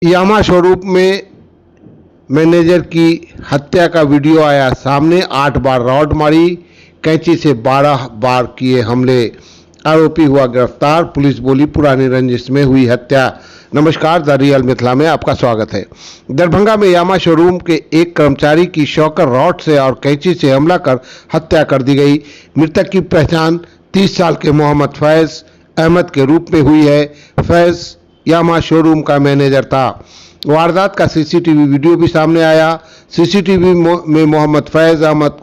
यामा showroom में manager की हत्या का वीडियो आया सामने। 8 बार रॉड मारी, कैंची से 12 बार किए हमले, आरोपी हुआ गिरफ्तार। पुलिस बोली पुरानी रंजिश में हुई हत्या। नमस्कार, द रियल मिथिला में आपका स्वागत है। दरभंगा में यामा शोरूम के एक कर्मचारी की शॉकर रॉड से और कैंची से हमला कर हत्या कर दी गई। मृतक की पहचान 30 साल के मोहम्मद फैज अहमद के रूप में हुई है। फैज यामा शोरूम का मैनेजर था। वारदात का सीसीटीवी वीडियो भी सामने आया। सीसीटीवी में मोहम्मद फैज अहमद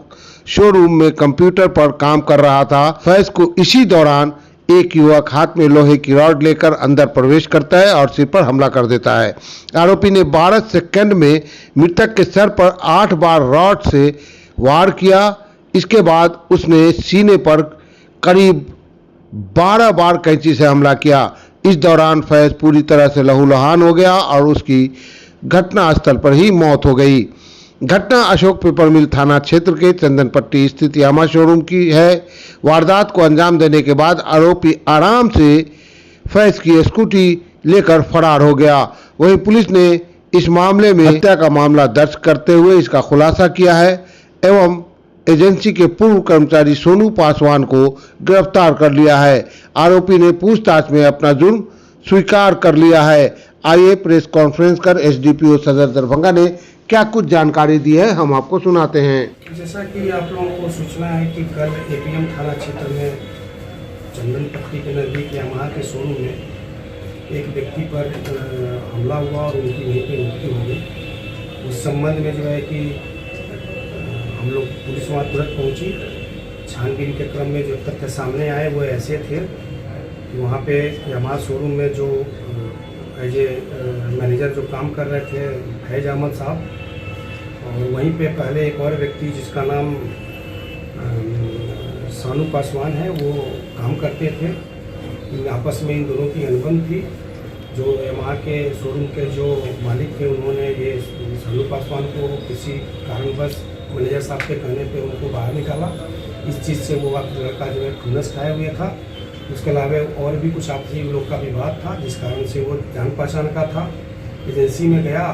शोरूम में कंप्यूटर पर काम कर रहा था। फैज को इसी दौरान एक युवक हाथ में लोहे की रॉड लेकर अंदर प्रवेश करता है और सिर पर हमला कर देता है। आरोपी ने 12 सेकंड में मृतक के सर पर 8 बार रॉड से वार किया। इसके बाद उसने सीने पर करीब 12 बार कैंची से हमला किया। इस दौरान फैज पूरी तरह से लहूलुहान हो गया और उसकी घटनास्थल पर ही मौत हो गई। घटना अशोक पेपर मिल थाना क्षेत्र के चंदनपट्टी स्थित यामा शोरूम की है। वारदात को अंजाम देने के बाद आरोपी आराम से फैज की स्कूटी लेकर फरार हो गया। वहीं पुलिस ने इस मामले में हत्या का मामला दर्ज करते हुए इसका खुलासा किया है एवं एजेंसी के पूर्व कर्मचारी सोनू पासवान को गिरफ्तार कर लिया है। आरोपी ने पूछताछ में अपना जुर्म स्वीकार कर लिया है। आइए प्रेस कॉन्फ्रेंस कर एसडीपीओ सदर दरभंगा ने क्या कुछ जानकारी दी है, हम आपको सुनाते हैं। जैसा कि आप लोगों को सूचना है कि कल एपीएम थाना क्षेत्र में चंदनपट्टी के नज़दीक यामाहा के शोरूम में एक व्यक्ति पर हमला हुआ और उनकी वहीं पर मृत्यु हो गई। उस संबंध में जो है कि हम लोग पुलिस वहाँ तुरंत पहुँची। छानबीन के क्रम में जो तथ्य सामने आए वो ऐसे थे कि वहाँ पे यामाहा शोरूम में जो एज ए मैनेजर जो काम कर रहे थे फैज अहमद साहब, और वहीं पे पहले एक और व्यक्ति जिसका नाम सोनू पासवान है वो काम करते थे। आपस में इन दोनों की अनबन थी। जो यामाहा के शोरूम के जो मालिक थे उन्होंने ये सोनू पासवान को किसी कारणवश मैनेजर साहब के कहने पे उनको बाहर निकाला। इस चीज़ से वो लड़का जो है खुन्नस खाए हुए था। उसके अलावा और भी कुछ आपसी लोग का विवाद था जिस कारण से वो जान पहचान का था। एजेंसी में गया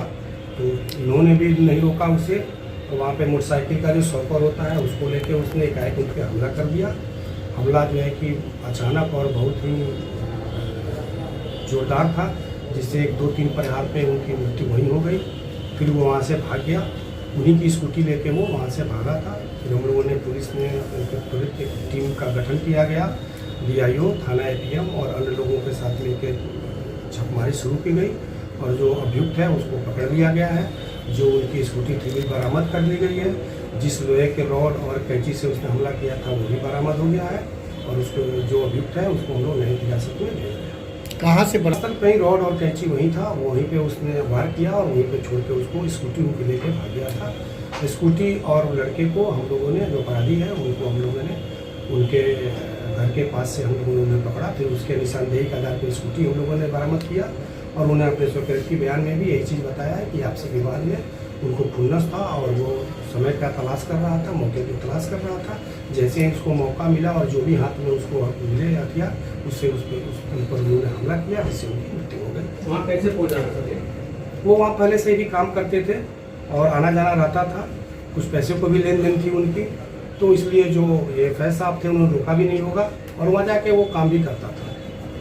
तो इन्होंने भी नहीं रोका उसे, तो वहाँ पे मोटरसाइकिल का जो शॉकर होता है उसको लेके उसने एकाएक उन पर हमला कर दिया। हमला जो है कि अचानक और बहुत ही जोरदार था, जिससे 1-2-3 प्रहार पे उनकी मृत्यु वहीं हो गई। फिर वो वहाँ से भाग गया। उन्हीं की स्कूटी लेके वो वहाँ से भागा था। फिर हम लोगों ने पुलिस ने त्वरित एक टीम का गठन किया गया। डीआईओ, थाना एपीएम और अन्य लोगों के साथ मिलकर छापेमारी शुरू की गई और जो अभियुक्त है उसको पकड़ लिया गया है। जो उनकी स्कूटी थी भी बरामद कर ली गई है। जिस लोहे के रॉड और कैंची से उसने हमला किया था वो भी बरामद हो गया है और उसको जो अभियुक्त है उसको हम लोग न्यायिक हिरासत में भेज दिया। कहाँ से बर्तन कहीं रॉड और कैंची वहीं था, वहीं पे उसने वार किया और वहीं पे छोड़ के उसको स्कूटी उनके लेके भाग गया था। स्कूटी और लड़के को हम लोगों ने, जो अपराधी है उनको हम लोगों ने उनके घर के पास से हम लोगों ने पकड़ा। फिर उसके निशानदेही के आधार पर स्कूटी हम लोगों ने बरामद किया और उन्हें अपने स्वकृति बयान में भी यही चीज़ बताया है कि आपसी विवाद में उनको खुन्नस था और वो समय का तलाश कर रहा था, मौके की तलाश कर रहा था। जैसे ही उसको मौका मिला और जो भी हाथ में उसको मिले हथियार उससे उस पर उन्होंने हमला किया, जिससे उनकी मृत्यु हो गई। वहाँ कैसे पहुँचा थे? वो वहाँ पहले से भी काम करते थे और आना जाना रहता था। कुछ पैसे को भी लेन देन थी उनकी, तो इसलिए जो ये फैज साहब थे उन्होंने रोका भी नहीं होगा और वहाँ जाके वो काम भी करता था।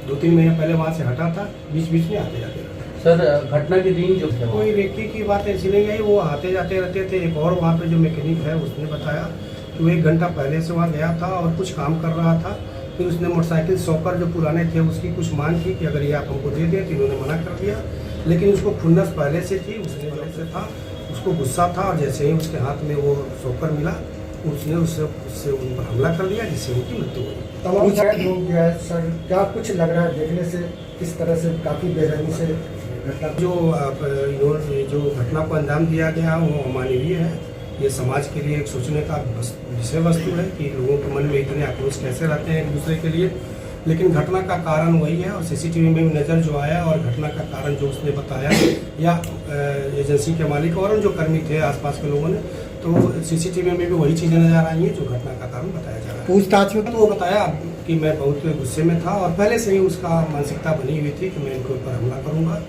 2-3 महीने पहले वहाँ से हटा था, बीच बीच में आते जाते रहता। सर, घटना के दिन जो कोई व्यक्ति की बात ऐसी नहीं है, वो आते जाते रहते थे। एक और वहाँ पे जो मैकेनिक है उसने बताया कि वो 1 घंटा पहले से वहाँ गया था और कुछ काम कर रहा था। फिर उसने मोटरसाइकिल शॉकर जो पुराने थे उसकी कुछ मांग की कि अगर ये आप हमको दे दें, तो इन्होंने मना कर दिया। लेकिन उसको खुन्नस पहले से थी, उसने पहले से था, उसको गुस्सा था और जैसे ही उसके हाथ में वो शॉकर मिला उसने उससे उन पर हमला कर दिया, जिससे उनकी मृत्यु हुई। तमाम शायद हो गया है सर, क्या कुछ लग रहा है देखने से किस तरह से काफ़ी बेरहमी से घटना जो घटना को अंजाम दिया गया वो अमानवीय है। ये समाज के लिए एक सोचने का विषय वस्तु है कि लोगों के मन में इतने आक्रोश कैसे रहते हैं एक दूसरे के लिए। लेकिन घटना का कारण वही है और सीसीटीवी में भी नज़र जो आया और घटना का कारण जो उसने बताया या एजेंसी के मालिक और जो कर्मी थे आसपास के लोगों ने, तो सीसीटीवी में भी वही चीज़ें नजर आई हैं जो घटना का कारण बताया जा रहा है। पूछताछ में तो वो बताया कि मैं बहुत गुस्से में था और पहले से ही उसका मानसिकता बनी हुई थी कि मैं इनके ऊपर हमला करूँगा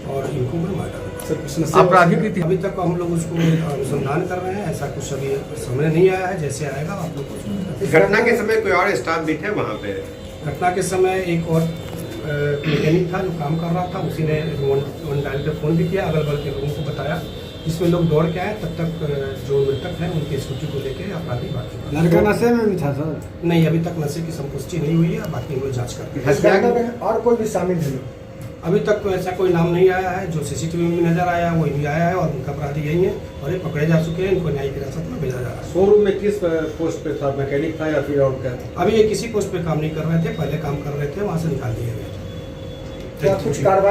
और इनको मैं मार डाला। सर कुछ नशे अपराधी की थी। अभी तक हम लोग उसको अनुसंधान कर रहे हैं, ऐसा कुछ अभी सामने नहीं आया है, जैसे आएगा आप लोग को। घटना के समय कोई और स्टाफ भी थे वहाँ पे? घटना के समय एक और मैकेनिक था जो काम कर रहा था, उसी ने वन डायल पे फ़ोन भी किया, अगल बगल के लोगों को बताया, जिसमें लोग दौड़ के आए। तब तक जो मृतक हैं उनकी स्कूटी को लेके अपराधी भाग चुका। लड़का नशे में भी था सर? नहीं, अभी तक नशे की संपुष्टि नहीं हुई है, बाकी हम लोग जाँच करते हैं। इस घटना में और कोई भी शामिल है? अभी तक तो ऐसा कोई नाम नहीं आया है, जो सीसीटीवी में नजर आया है वही भी आया है, और उनका अपराधी यही है और ये पकड़े जा चुके हैं, इनको न्यायिक हिरासत में भेजा जा रहा है। शोरूम में किस पोस्ट पे था, मैकेनिक था या फिर और क्या? अभी ये किसी पोस्ट पे काम नहीं कर रहे थे, पहले काम कर रहे थे, वहाँ से निकाल दिए गए। क्या कुछ कार्रवाई